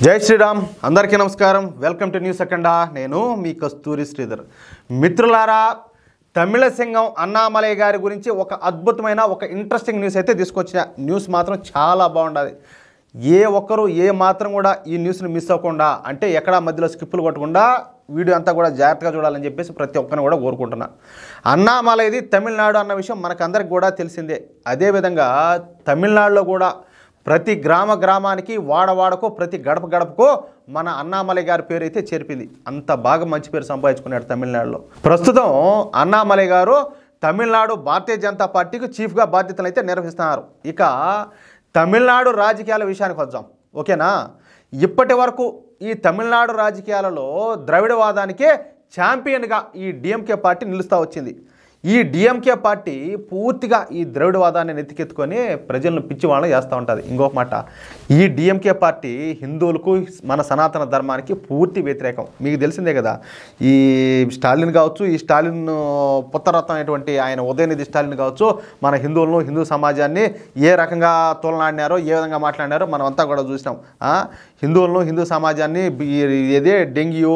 జై శ్రీరామ్ అందరికీ నమస్కారం వెల్కమ్ టు న్యూస్ అఖండా నేను మీ కస్తూరి శ్రీధర్ మిత్రులారా తమిళ సింగం అన్నామలై గారి గురించి ఒక అద్భుతమైన ఒక ఇంట్రెస్టింగ్ న్యూస్ అయితే తీసుకొచ్చిన న్యూస్ మాత్రం చాలా బాగుంది ఏ ఒక్కరు ఏ మాత్రం కూడా ఈ న్యూస్ని మిస్ అవ్వకుండా అంటే ఎక్కడ మధ్యలో స్కిప్పులు కొట్టకుండా వీడియో అంతా కూడా జాగ్రత్తగా చూడాలని చెప్పేసి ప్రతి ఒక్కరిని కూడా కోరుకుంటున్నా అన్నామలైది తమిళనాడు అన్న విషయం మనకందరికి కూడా తెలిసిందే అదేవిధంగా తమిళనాడులో కూడా ప్రతి గ్రామానికి వాడవాడకో ప్రతి గడపకో మన అన్నామలై గారి పేరు అయితే చేర్పింది అంత బాగా మంచి పేరు సంపాదించుకున్నాడు తమిళనాడులో ప్రస్తుతం అన్నామలై గారు తమిళనాడు భారతీయ జనతా పార్టీకి చీఫ్గా బాధ్యతలు అయితే నిర్వహిస్తున్నారు ఇక తమిళనాడు రాజకీయాల విషయానికి వద్దాం ఓకేనా ఇప్పటి వరకు ఈ తమిళనాడు రాజకీయాలలో ద్రవిడవాదానికే ఛాంపియన్గా ఈ డిఎంకే పార్టీ నిలుస్తూ వచ్చింది ఈ డిఎంకే పార్టీ పూర్తిగా ఈ ద్రవిడవాదాన్ని నెత్తికెత్తుకొని ప్రజలను పిచ్చి వాళ్ళని చేస్తూ ఉంటుంది ఇంకొక మాట ఈ డిఎంకే పార్టీ హిందువులకు మన సనాతన ధర్మానికి పూర్తి వ్యతిరేకం మీకు తెలిసిందే కదా ఈ స్టాలిన్ కావచ్చు ఈ స్టాలిన్ పుత్రరత్నం అయినటువంటి ఆయన ఉదయనిధి స్టాలిన్ కావచ్చు మన హిందువులను హిందూ సమాజాన్ని ఏ రకంగా తోలనాడినారో ఏ విధంగా మాట్లాడినారో మనం అంతా కూడా చూసినాం హిందువులను హిందూ సమాజాన్ని ఏదే డెంగ్యూ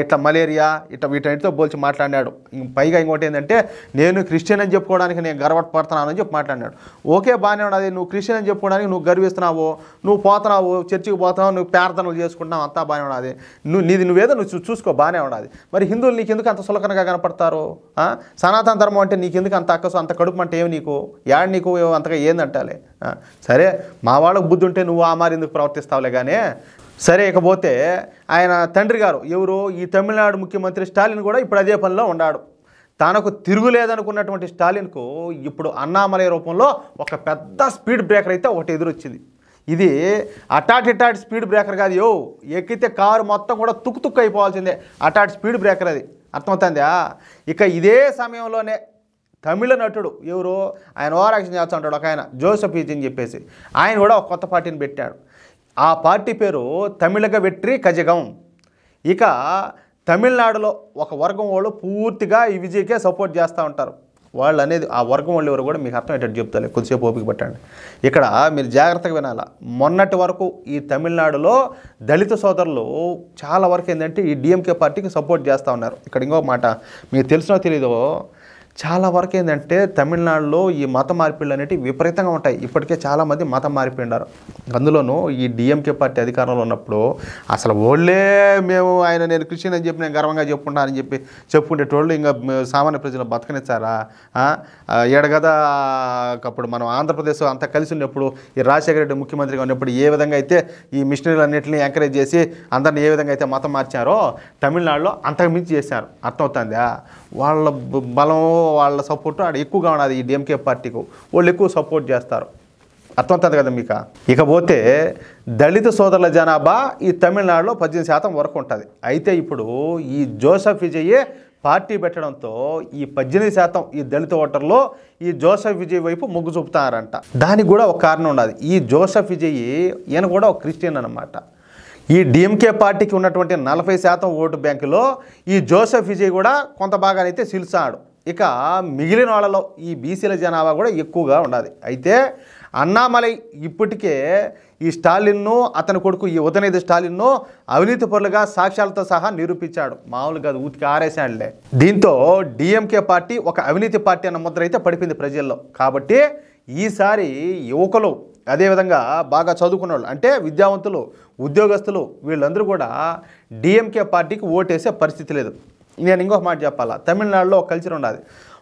ఇట్లా మలేరియా ఇట్లా వీటన్నిటితో పోల్చి మాట్లాడినాడు పైగా ఇంకోటి ఏంటంటే నేను క్రిస్టియన్ అని చెప్పుకోవడానికి నేను గర్వపడుతున్నాను అని చెప్పి మాట్లాడినాడు ఓకే బాగానే ఉన్నది నువ్వు క్రిస్టియన్ అని చెప్పుకోవడానికి నువ్వు గర్విస్తున్నావు నువ్వు పోతున్నావు చర్చికి పోతున్నావు నువ్వు ప్రార్థనలు చేసుకుంటున్నావు అంతా బాగానే ఉన్నది నువ్వేదో నువ్వు చూసుకో బాగానే ఉన్నది మరి హిందువులు నీకు ఎందుకు అంత సులకనగా కనపడతారు సనాతన ధర్మం అంటే నీకు ఎందుకు అంత అక్కసు అంత కడుపు అంటే ఏమి నీకు యాడ్ నీకు అంతగా ఏందంటాలే సరే మా వాళ్ళకు బుద్ధి ఉంటే నువ్వు ఆ మారి ఎందుకు ప్రవర్తిస్తావులే కానీ సరే ఇకపోతే ఆయన తండ్రి గారు ఎవరు ఈ తమిళనాడు ముఖ్యమంత్రి స్టాలిన్ కూడా ఇప్పుడు అదే పనిలో ఉన్నాడు తనకు తిరుగులేదనుకున్నటువంటి స్టాలిన్కు ఇప్పుడు అన్నామలై రూపంలో ఒక పెద్ద స్పీడ్ బ్రేకర్ అయితే ఒకటి ఎదురొచ్చింది ఇది అటాట్ స్పీడ్ బ్రేకర్ కాదు ఎక్కితే కారు మొత్తం కూడా తుక్కు అయిపోవాల్సిందే అటాట్ స్పీడ్ బ్రేకర్ అది అర్థమవుతుందా ఇక ఇదే సమయంలోనే తమిళ నటుడు ఎవరు ఆయన ఓవరాక్షన్ చేస్తూ ఉంటాడు ఒక ఆయన జోసెఫ్ విజయ్ అని చెప్పేసి ఆయన కూడా ఒక కొత్త పార్టీని పెట్టాడు ఆ పార్టీ పేరు తమిళగ వెట్రి కజగం ఇక తమిళనాడులో ఒక వర్గం వాళ్ళు పూర్తిగా ఈ విజయ్కే సపోర్ట్ చేస్తూ ఉంటారు వాళ్ళు అనేది ఆ వర్గం వాళ్ళు ఎవరు కూడా మీకు అర్థమయ్యేటట్టు చెప్తారు కొద్దిసేపు ఓపిక పట్టండి ఇక్కడ మీరు జాగ్రత్తగా వినాలా మొన్నటి వరకు ఈ తమిళనాడులో దళిత సోదరులు చాలా వరకు ఏంటంటే ఈ డిఎంకే పార్టీకి సపోర్ట్ చేస్తూ ఉన్నారు ఇక్కడ ఇంకో మాట మీకు తెలిసినో తెలీదో చాలా వరకు ఏంటంటే తమిళనాడులో ఈ మత మార్పిళ్ళు అనేవి విపరీతంగా ఉంటాయి ఇప్పటికే చాలామంది మతం మారిపోయినారు అందులోనూ ఈ డిఎంకే పార్టీ అధికారంలో ఉన్నప్పుడు అసలు ఓళ్ళే నేను క్రిస్టియన్ అని చెప్పి నేను గర్వంగా చెప్పుకుంటానని చెప్పి చెప్పుకునేటోళ్ళు ఇంకా సామాన్య ప్రజలు బతకనిచ్చారా ఏడగదా అప్పుడు మనం ఆంధ్రప్రదేశ్ అంతా కలిసి ఉన్నప్పుడు ఈ రాజశేఖర రెడ్డి ముఖ్యమంత్రిగా ఉన్నప్పుడు ఏ విధంగా అయితే ఈ మిషనరీలు అన్నింటినీ ఎంకరేజ్ చేసి అందరిని ఏ విధంగా అయితే మతం మార్చారో తమిళనాడులో అంతకుమించి చేశారు అర్థమవుతుందా వాళ్ళ బలం వాళ్ళ సపోర్ట్ ఆడ ఎక్కువగా ఉన్నది ఈ డిఎంకే పార్టీకు వాళ్ళు ఎక్కువ సపోర్ట్ చేస్తారు అర్థమవుతుంది కదా మీకు ఇకపోతే దళిత సోదరుల జనాభా ఈ తమిళనాడులో 18% వరకు ఉంటుంది అయితే ఇప్పుడు ఈ జోసెఫ్ విజయ్ పార్టీ పెట్టడంతో ఈ 18% ఈ దళిత ఓటర్లో ఈ జోసెఫ్ విజయ్ వైపు మొగ్గు చూపుతారంట దానికి కూడా ఒక కారణం ఉన్నది ఈ జోసెఫ్ విజయ్ ఈయన కూడా ఒక క్రిస్టియన్ అన్నమాట ఈ డిఎంకే పార్టీకి ఉన్నటువంటి 40% ఓటు బ్యాంకులో ఈ జోసెఫ్ విజయ్ కూడా కొంత భాగానైతే సిలుసాడు ఇక మిగిలిన వాళ్ళలో ఈ బీసీల జనాభా కూడా ఎక్కువగా ఉన్నది అయితే అన్నామలై ఇప్పటికే ఈ స్టాలిన్ను అతని కొడుకు ఈ ఉదయనిధి స్టాలిన్ను అవినీతి పరులుగా సాక్ష్యాలతో సహా నిరూపించాడు మామూలుగా ఊతికి ఆరేసాడులే దీంతో డిఎంకే పార్టీ ఒక అవినీతి పార్టీ అన్న ముద్ర అయితే పడిపోయింది ప్రజల్లో కాబట్టి ఈసారి యువకులు అదేవిధంగా బాగా చదువుకున్న వాళ్ళు అంటే విద్యావంతులు ఉద్యోగస్తులు వీళ్ళందరూ కూడా డిఎంకే పార్టీకి ఓటేసే పరిస్థితి లేదు నేను ఇంకొక మాట చెప్పాలా తమిళనాడులో ఒక కల్చర్ ఉన్నది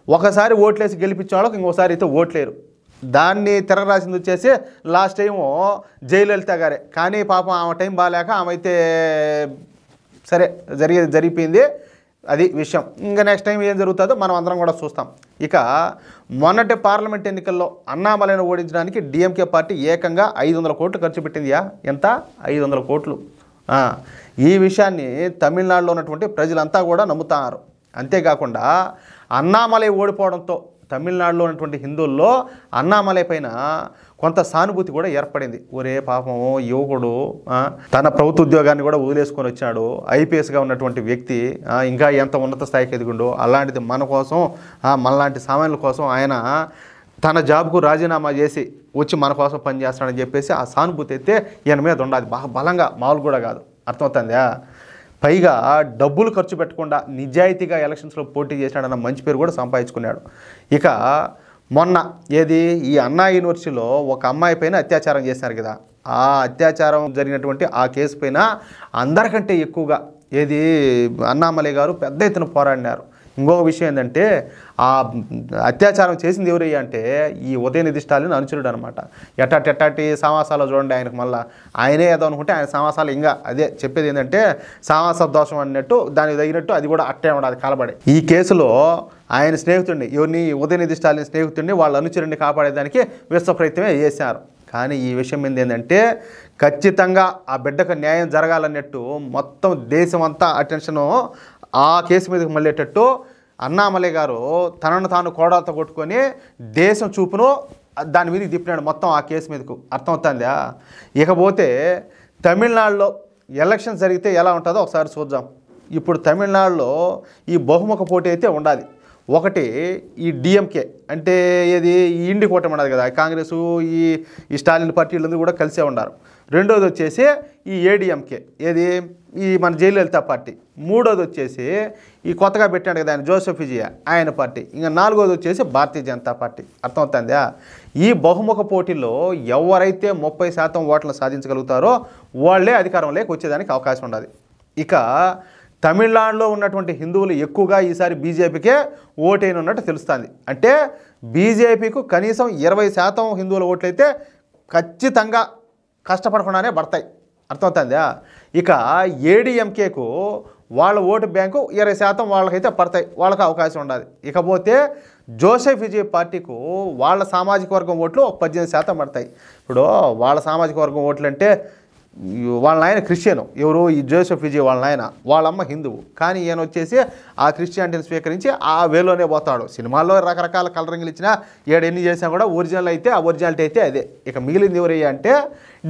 ఒకసారి ఓట్లేసి గెలిపించే వాళ్ళకి ఇంకోసారి అయితే ఓట్లేరు దాన్ని తిరగరాసింది వచ్చేసి లాస్ట్ టైము జయలలిత గారే కానీ పాపం ఆమె టైం బాగాలేక ఆమె అయితే సరే జరిగిపోయింది అది విషయం ఇంకా నెక్స్ట్ టైం ఏం జరుగుతుందో మనం అందరం కూడా చూస్తాం ఇక మొన్నటి పార్లమెంట్ ఎన్నికల్లో అన్నామలైని ఓడించడానికి డిఎంకే పార్టీ ఏకంగా 500 కోట్లు ఖర్చు పెట్టిందియా ఎంత 500 కోట్లు ఈ విషయాన్ని తమిళనాడులో ఉన్నటువంటి ప్రజలంతా కూడా నమ్ముతారు అంతేకాకుండా అన్నామలై ఓడిపోవడంతో తమిళనాడులో ఉన్నటువంటి హిందువుల్లో అన్నామలై పైన కొంత సానుభూతి కూడా ఏర్పడింది ఒరే పాపం యువకుడు తన ప్రభుత్వ ఉద్యోగాన్ని కూడా వదిలేసుకొని వచ్చాడు ఐపీఎస్గా ఉన్నటువంటి వ్యక్తి ఇంకా ఎంత ఉన్నత స్థాయికి ఎదిగిండో అలాంటిది మన కోసం మనలాంటి సామాన్యుల కోసం ఆయన తన జాబ్కు రాజీనామా చేసి వచ్చి మన కోసం పనిచేస్తాడని చెప్పేసి ఆ సానుభూతి అయితే ఈయన మీద ఉండాలి బాగా బలంగా, మామూలు కూడా కాదు. అర్థమవుతుందా? పైగా డబ్బులు ఖర్చు పెట్టకుండా నిజాయితీగా ఎలక్షన్స్లో పోటీ చేసినాడన్న మంచి పేరు కూడా సంపాదించుకున్నాడు. ఇక మొన్న ఈ అన్నా యూనివర్సిటీలో ఒక అమ్మాయి పైన అత్యాచారం చేశారు కదా, ఆ అత్యాచారం జరిగినటువంటి ఆ కేసు పైన అందరికంటే ఎక్కువగా అన్నామలై గారు పెద్ద ఎత్తున పోరాడినారు. ఇంకొక విషయం ఏంటంటే ఆ అత్యాచారం చేసింది ఎవరయ్యా అంటే ఈ ఉదయనిధి స్టాలిన్ అనుచరుడు అనమాట. ఎట్టాటి సమాసాలు చూడండి ఆయనకు, మళ్ళీ ఆయనే ఏదో అనుకుంటే ఆయన సమాసాలు ఇంకా అదే చెప్పేది ఏంటంటే సామాస దోషం అన్నట్టు దానికి తగినట్టు అది కూడా అట్టే ఉండదు కలబడి. ఈ కేసులో ఆయన స్నేహితుడిని ఉదయనిధి స్టాలిన్ స్నేహితుడిని వాళ్ళ అనుచరుడిని కాపాడేదానికి విశ్వ ప్రయత్నమే చేశారు. కానీ ఈ విషయం ఏంటంటే ఖచ్చితంగా ఆ బిడ్డకు న్యాయం జరగాలన్నట్టు మొత్తం దేశం అంతా అటెన్షను ఆ కేసు మీదకి మళ్ళేటట్టు అన్నామలై గారు తనను తాను కోడాలతో కొట్టుకొని దేశం చూపును దాని మీదకి తిప్పినాడు మొత్తం ఆ కేసు మీదకు. అర్థమవుతుందా? ఇకపోతే తమిళనాడులో ఎలక్షన్ జరిగితే ఎలా ఉంటుందో ఒకసారి చూద్దాం. ఇప్పుడు తమిళనాడులో ఈ బహుముఖ పోటీ అయితే ఉండాలి. ఒకటి ఈ డిఎంకే అంటే ఈ ఇండి కూటమి ఉండదు కదా, కాంగ్రెస్ ఈ స్టాలిన్ పార్టీ వీళ్ళందరూ కూడా కలిసే ఉన్నారు. రెండోది వచ్చేసి ఈ ఏడిఎంకే ఈ మన జయలలిత పార్టీ. మూడోది వచ్చేసి ఈ కొత్తగా పెట్టాడు కదా ఆయన జోసెఫ్ విజయ ఆయన పార్టీ. ఇంకా నాలుగోది వచ్చేసి భారతీయ జనతా పార్టీ. అర్థమవుతుందా? ఈ బహుముఖ పోటీలో ఎవరైతే 30% ఓట్లను సాధించగలుగుతారో వాళ్ళే అధికారంలోకి వచ్చేదానికి అవకాశం ఉండదు. ఇక తమిళనాడులో ఉన్నటువంటి హిందువులు ఎక్కువగా ఈసారి బీజేపీకే ఓటైనన్నట్టు తెలుస్తుంది. అంటే బీజేపీకు కనీసం 20% హిందువుల ఓట్లయితే ఖచ్చితంగా కష్టపడకుండానే పడతాయి. అర్థమవుతుందా? ఇక ఏడీఎంకేకు వాళ్ళ ఓటు బ్యాంకు 20% వాళ్ళకైతే పడతాయి, వాళ్ళకి అవకాశం ఉండదు. ఇకపోతే జోసెఫ్ విజయ్ పార్టీకు వాళ్ళ సామాజిక వర్గం ఓట్లు 18% పడతాయి. ఇప్పుడు వాళ్ళ సామాజిక వర్గం ఓట్లు అంటే వాళ్ళ నాయన క్రిస్టియను, ఈ జోసెఫ్ విజయ్ వాళ్ళ నాయన, వాళ్ళమ్మ హిందువు. కానీ ఈయన వచ్చేసి ఆ క్రిస్టియానిటీని స్వీకరించి ఆ వేలోనే పోతాడు. సినిమాల్లో రకరకాల కలరింగ్లు ఇచ్చినా ఎన్ని చేసినా కూడా ఒరిజినల్ అయితే ఆ ఒరిజినాలిటీ అయితే అదే. ఇక మిగిలింది ఎవరయ్యా అంటే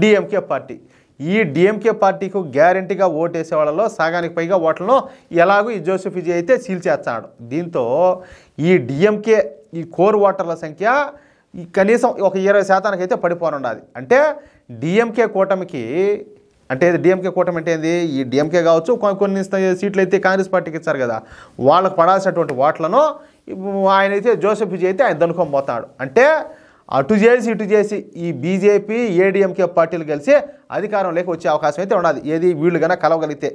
డిఎంకే పార్టీ. ఈ డిఎంకే పార్టీకు గ్యారంటీగా ఓటేసే వాళ్ళలో సగానికి పైగా ఓట్లను ఎలాగో ఈ జోసెఫ్ విజయ్ అయితే సీల్ చేస్తాడు. దీంతో ఈ డిఎంకే ఈ కోర్ ఓటర్ల సంఖ్య కనీసం ఒక 20% అయితే పడిపోనుండాలి. అంటే డిఎంకే కూటమికి అంటే డిఎంకే కూటమి అంటే ఏంది, ఈ డిఎంకే కావచ్చు కొన్ని సీట్లు అయితే కాంగ్రెస్ పార్టీకి ఇచ్చారు కదా, వాళ్ళకు పడాల్సినటువంటి ఓట్లను ఆయనైతే జోసెఫ్ విజయ్ అయితే ఆయన దనుకొని పోతాడు. అంటే అటు చేసి ఇటు చేసి ఈ బీజేపీ ఏడీఎంకే పార్టీలు కలిసి అధికారంలోకి వచ్చే అవకాశం అయితే ఉండదు. వీళ్ళు కనుక కలవగలిగితే,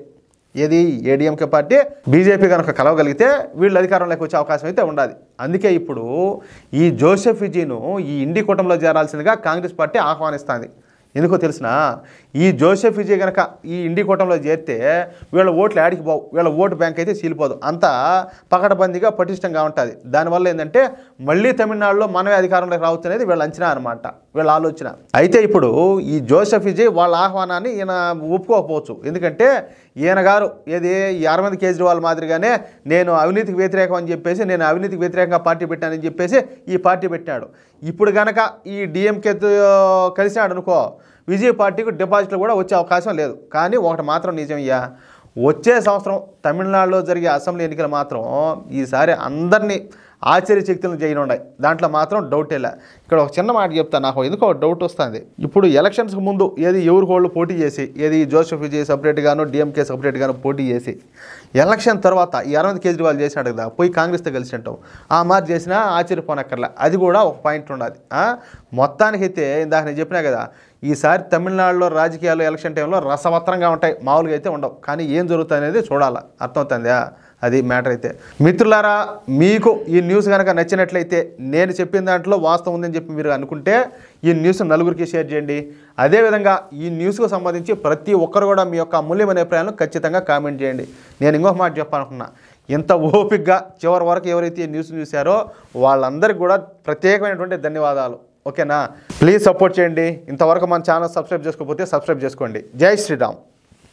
ఏడీఎంకే పార్టీ బీజేపీ కనుక కలవగలిగితే వీళ్ళు అధికారంలోకి వచ్చే అవకాశం అయితే ఉండదు. అందుకే ఇప్పుడు ఈ జోసెఫ్ విజయ్ను ఈ ఇండి కూటమిలో చేరాల్సిందిగా కాంగ్రెస్ పార్టీ ఆహ్వానిస్తుంది. ఎందుకో తెలిసిన, ఈ జోసెఫ్ విజయ్ కనుక ఈ ఇండి కూటమిలో చేరితే వీళ్ళ ఓట్లు ఆడికి పోవు, వీళ్ళ ఓటు బ్యాంక్ అయితే చీలిపోదు, అంతా పకడ్బందీగా పటిష్టంగా ఉంటుంది. దానివల్ల ఏంటంటే మళ్ళీ తమిళనాడులో మనమే అధికారంలోకి రావచ్చు అనేది వీళ్ళ అంచనా అనమాట, వీళ్ళ ఆలోచన. అయితే ఇప్పుడు ఈ జోసెఫ్ విజయ్ వాళ్ళ ఆహ్వానాన్ని ఈయన ఒప్పుకోకపోవచ్చు. ఎందుకంటే ఈయన గారు ఈ అరవింద్ కేజ్రీవాల్ మాదిరిగానే నేను అవినీతికి వ్యతిరేకం అని చెప్పేసి, నేను అవినీతికి వ్యతిరేకంగా పార్టీ పెట్టానని చెప్పేసి ఈ పార్టీ పెట్టాడు. ఇప్పుడు కనుక ఈ డిఎంకేతో కలిసినాడు అనుకో, విజయ్ పార్టీకి డిపాజిట్లు కూడా వచ్చే అవకాశం లేదు. కానీ ఒకటి మాత్రం నిజమయ్యా, వచ్చే సంవత్సరం తమిళనాడులో జరిగే అసెంబ్లీ ఎన్నికలు మాత్రం ఈసారి అందరినీ ఆశ్చర్యశక్తులను చేయనున్నాయి, దాంట్లో మాత్రం డౌటే లే. ఇక్కడ ఒక చిన్న మాట చెప్తాను, నాకు ఎందుకో డౌట్ వస్తుంది. ఇప్పుడు ఎలక్షన్స్కి ముందు ఎవరి వాళ్ళు పోటీ చేసి జోసెఫ్ విజయ్ సపరేట్గాను డిఎంకే సపరేట్గాను పోటీ చేసి ఎలక్షన్ తర్వాత ఈ అరవింద్ కేజ్రీవాల్ చేసినాడు కదా, పోయి కాంగ్రెస్తో కలిసి ఉంటాం, ఆ మాట చేసినా ఆశ్చర్యపోనక్కర్లే. అది కూడా ఒక పాయింట్ ఉండాలి. మొత్తానికైతే ఇందాక నేను చెప్పినా కదా, ఈసారి తమిళనాడులో రాజకీయాలు ఎలక్షన్ టైంలో రసవత్తరంగా ఉంటాయి, మామూలుగా అయితే ఉండవు. కానీ ఏం జరుగుతుంది అనేది చూడాలి. అర్థమవుతుందా? అది మ్యాటర్ అయితే. మిత్రులారా, మీకు ఈ న్యూస్ కనుక నచ్చినట్లయితే, నేను చెప్పిన దాంట్లో వాస్తవం ఉందని చెప్పి మీరు అనుకుంటే ఈ న్యూస్ నలుగురికి షేర్ చేయండి. అదేవిధంగా ఈ న్యూస్కు సంబంధించి ప్రతి ఒక్కరు కూడా మీ యొక్క అమూల్యమైన అభిప్రాయాలను ఖచ్చితంగా కామెంట్ చేయండి. నేను ఇంకొక మాట చెప్పాలనుకున్నా, ఇంత ఓపికగా చివరి వరకు ఎవరైతే ఈ న్యూస్ చూశారో వాళ్ళందరికీ కూడా ప్రత్యేకమైనటువంటి ధన్యవాదాలు. ఓకేనా? ప్లీజ్ సపోర్ట్ చేయండి. ఇంతవరకు మన ఛానల్ సబ్స్క్రైబ్ చేసుకోకపోతే సబ్స్క్రైబ్ చేసుకోండి. జై శ్రీరామ్.